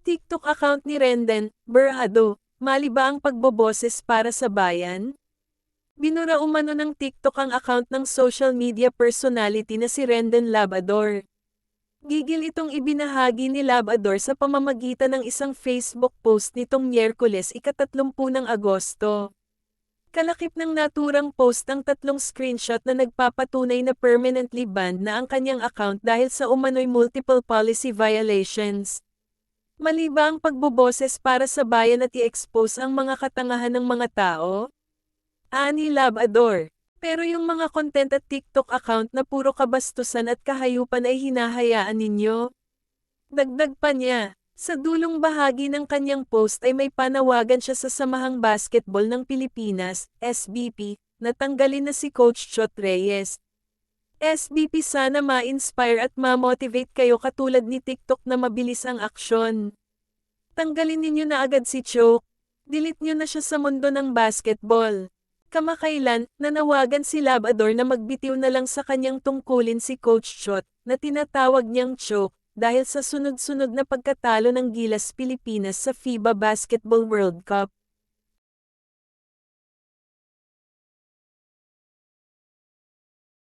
TikTok account ni Rendon Berhado, mali ba ang pagboboses para sa bayan? Binura umano ng TikTok ang account ng social media personality na si Rendon Labrador. Gigil itong ibinahagi ni Labrador sa pamamagitan ng isang Facebook post nitong Miyerkules ika-30 ng Agosto. Kalakip ng naturang post ang 3 screenshot na nagpapatunay na permanently banned na ang kanyang account dahil sa umano'y multiple policy violations. Mali ba ang pagboboses para sa bayan at i-expose ang mga katangahan ng mga tao? Ani Labrador. Pero yung mga content at TikTok account na puro kabastusan at kahayupan ay hinahayaan ninyo? Dagdag pa niya, sa dulong bahagi ng kanyang post ay may panawagan siya sa Samahang Basketball ng Pilipinas, SBP, na tanggalin na si Coach Chot Reyes. SBP, sana ma-inspire at ma-motivate kayo katulad ni TikTok na mabilis ang aksyon. Tanggalin ninyo na agad si Chok. Delete nyo na siya sa mundo ng basketball. Kamakailan, nanawagan si Labrador na magbitiw na lang sa kanyang tungkulin si Coach Chot, na tinatawag niyang Chok, dahil sa sunod-sunod na pagkatalo ng Gilas Pilipinas sa FIBA Basketball World Cup.